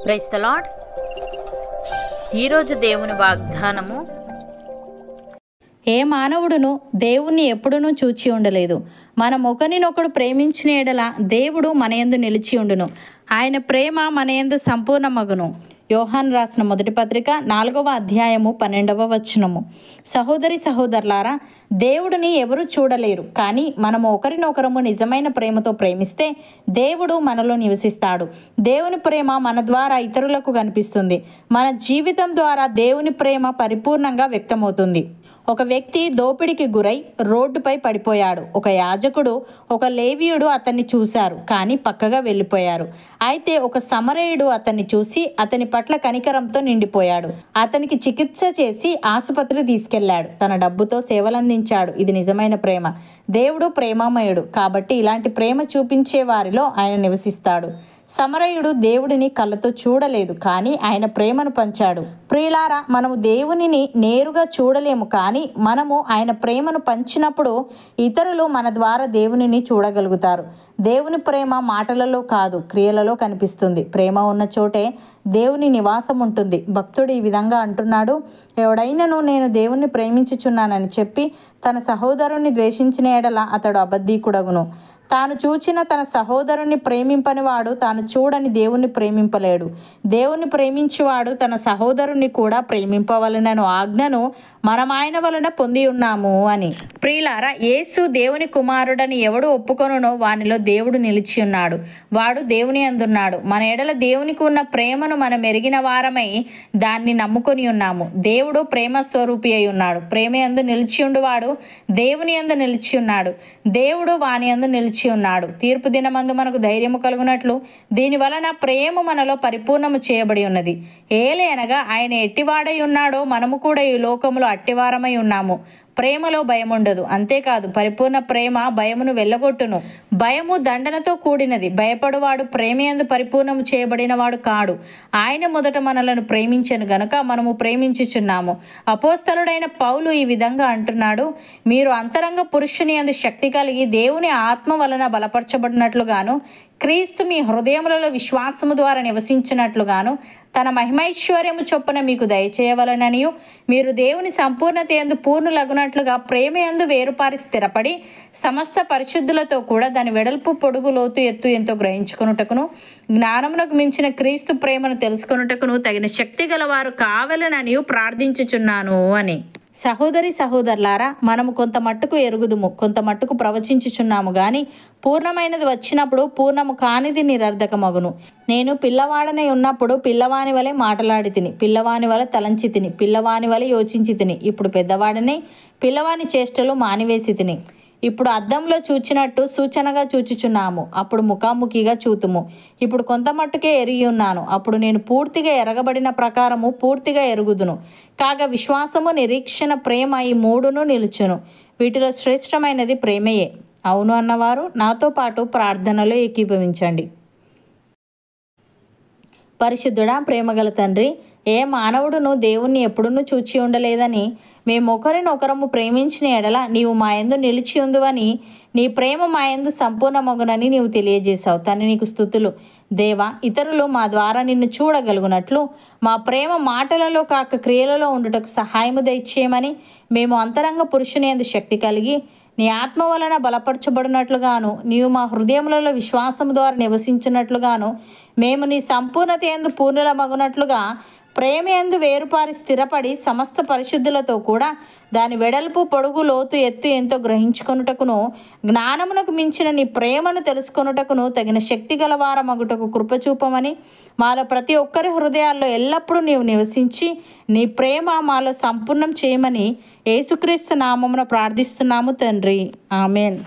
Praise the lord. ఈరోజు దేవుని వాగ్దానము, ఏ మానవుడును దేవుణ్ణి ఎప్పుడునూ చూచి ఉండలేదు. మనం ఒకరినొకడు ప్రేమించిన ఎడల దేవుడు మన యందు నిలిచి ఉండును, ఆయన ప్రేమ మన యందు సంపూర్ణమగును. యోహాను రాసిన మొదటి పత్రిక 4వ అధ్యాయము 12వ వచనము. సహోదరి సహోదరులారా, దేవుడిని ఎవరు చూడలేరు, కానీ మనము ఒకరినొకరము నిజమైన ప్రేమతో ప్రేమిస్తే దేవుడు మనలో నివసిస్తాడు. దేవుని ప్రేమ మన ద్వారా ఇతరులకు కనిపిస్తుంది. మన జీవితం ద్వారా దేవుని ప్రేమ పరిపూర్ణంగా వ్యక్తమవుతుంది. ఒక వ్యక్తి దోపిడికి గురై రోడ్డుపై పడిపోయాడు. ఒక యాజకుడు, ఒక లేవీయుడు అతన్ని చూశారు, కానీ పక్కగా వెళ్ళిపోయారు. అయితే ఒక సమరయుడు అతన్ని చూసి అతని పట్ల కనికరంతో నిండిపోయాడు. అతనికి చికిత్స చేసి ఆసుపత్రికి తీసుకెళ్లాడు. తన డబ్బుతో సేవలందించాడు. ఇది నిజమైన ప్రేమ. దేవుడు ప్రేమమయుడు, కాబట్టి ఇలాంటి ప్రేమ చూపించే వారిలో ఆయన నివసిస్తాడు. సమరయుడు దేవుడిని కళ్ళతో చూడలేదు, కానీ ఆయన ప్రేమను పంచాడు. ప్రియులారా, మనము దేవునిని నేరుగా చూడలేము, కానీ మనము ఆయన ప్రేమను పంచినప్పుడు ఇతరులు మన ద్వారా దేవునిని చూడగలుగుతారు. దేవుని ప్రేమ మాటలలో కాదు, క్రియలలో కనిపిస్తుంది. ప్రేమ ఉన్న చోటే దేవుని నివాసం ఉంటుంది. భక్తుడు ఈ విధంగా అంటున్నాడు: ఎవడైనను నేను దేవుణ్ణి ప్రేమించుచున్నానని చెప్పి తన సహోదరుణ్ణి ద్వేషించిన ఎడల అతడు అబద్ధీకుడగును. తాను చూచిన తన సహోదరుని ప్రేమింపని వాడు తాను చూడని దేవుణ్ణి ప్రేమింపలేడు. దేవుణ్ణి ప్రేమించువాడు తన సహోదరుని కూడా ప్రేమింపవలనను ఆజ్ఞను మనం ఆయన వలన పొంది ఉన్నాము అని. ప్రియులారా, యేసు దేవుని కుమారుడని ఎవడు ఒప్పుకొనునో వానిలో దేవుడు నిలిచి ఉన్నాడు, వాడు దేవుని అందున్నాడు. మన ఎడల దేవునికి ఉన్న ప్రేమను మనం ఎరిగిన వారమై దాన్ని నమ్ముకొని ఉన్నాము. దేవుడు ప్రేమ స్వరూపి అయి ఉన్నాడు. ప్రేమ యందు నిలిచి ఉండువాడు దేవుని యందు నిలిచి ఉన్నాడు, దేవుడు వాని యందు నిలిచి ఉన్నాడు. తీర్పు దినమందు మనకు ధైర్యము కలుగునట్లు దీని వలన ప్రేమ మనలో పరిపూర్ణము చేయబడి ఉన్నది. ఏలయనగా ఆయన ఎట్టివాడై ఉన్నాడో మనము కూడా ఈ లోకములో అట్టివారమై ఉన్నాము. ప్రేమలో భయం ఉండదు. అంతేకాదు, పరిపూర్ణ ప్రేమ భయమును వెళ్ళగొట్టును. భయము దండనతో కూడినది. భయపడువాడు ప్రేమయందు పరిపూర్ణము చేయబడిన వాడు కాడు. ఆయన మొదట మనలను ప్రేమించెను గనుక మనము ప్రేమించుచున్నాము. అపోస్తలుడైన పౌలు ఈ విధంగా అంటున్నాడు: మీరు అంతరంగ పురుషుని యందు శక్తి కలిగి దేవుని ఆత్మ వలన బలపరచబడినట్లుగాను క్రీస్తు మీ హృదయములలో విశ్వాసము ద్వారా నివసించినట్లుగాను తన మహిమైశ్వర్యము చొప్పున మీకు దయచేయవలననియు మీరు దేవుని సంపూర్ణత యందు పూర్ణులగునట్లుగా ప్రేమ యందు వేరుపారి స్థిరపడి సమస్త పరిశుద్ధులతో కూడా దాని వెడల్పు, పొడుగు, లోతు, ఎత్తు ఎంతో గ్రహించుకొనుటకును జ్ఞానమునకు మించిన క్రీస్తు ప్రేమను తెలుసుకొనుటకును తగిన శక్తి గలవారు కావాలననియు ప్రార్థించుచున్నాను అని. సహోదరి సహోదరులారా, మనము కొంత మట్టుకు ఎరుగుదుము, కొంత మట్టుకు ప్రవచించుచున్నాము, గాని పూర్ణమైనది వచ్చినప్పుడు పూర్ణము కానిది నిరర్ధకమగును. నేను పిల్లవాడనై ఉన్నప్పుడు పిల్లవాని వలె మాటలాడి తిని, పిల్లవాని వలె తలంచి తిని, పిల్లవాని వలె యోచించి తిని. ఇప్పుడు పెద్దవాడనై పిల్లవాని చేష్టలు మానివేసి తిని. ఇప్పుడు అద్దంలో చూచినట్టు సూచనగా చూచుచున్నాము, అప్పుడు ముఖాముఖిగా చూతుము. ఇప్పుడు కొంత మట్టుకే ఎరిగి ఉన్నాను, అప్పుడు నేను పూర్తిగా ఎరగబడిన ప్రకారము పూర్తిగా ఎరుగుదును. కాగా విశ్వాసము, నిరీక్షణ, ప్రేమ ఈ మూడును నిలుచును. వీటిలో శ్రేష్టమైనది ప్రేమయే. అవును అన్నవారు నాతో పాటు ప్రార్థనలో ఏకీభవించండి. పరిశుద్ధుడా, ప్రేమగల తండ్రి, ఏ మానవుడును దేవుణ్ణి ఎప్పుడునూ చూచి ఉండలేదని మేము ఒకరినొకరము ప్రేమించిన ఎడల నీవు మా యందు నిలిచి ఉందువని, నీ ప్రేమ మా యందు సంపూర్ణమగునని నీవు తెలియజేశావు. తండ్రి, నీకు స్తుతులు. దేవా, ఇతరులు మా ద్వారా నిన్ను చూడగలుగునట్లు మా ప్రేమ మాటలలో కాక క్రియలలో ఉండుటకు సహాయము దయచేయమని, మేము అంతరంగ పురుషుని యందు శక్తి కలిగి నీ ఆత్మ వలన బలపరచబడినట్లుగాను నీవు మా హృదయములలో విశ్వాసము ద్వారా నివసించినట్లుగాను మేము నీ సంపూర్ణత యందు పూర్ణులమగునట్లుగా ప్రేమ యందు వేరుపారి స్థిరపడి సమస్త పరిశుద్ధులతో కూడా దాని వెడల్పు, పొడుగు, లోతు, ఎత్తు ఎంతో గ్రహించుకొనుటకును జ్ఞానమునకు మించిన నీ ప్రేమను తెలుసుకొనుటకును తగిన శక్తి గలవారమగుటకు కృపచూపమని, మాలో ప్రతి ఒక్కరి హృదయాల్లో ఎల్లప్పుడూ నీవు నివసించి నీ ప్రేమ మాలో సంపూర్ణం చేయమని యేసుక్రీస్తు నామమున ప్రార్థిస్తున్నాము తండ్రి. ఆమెన్.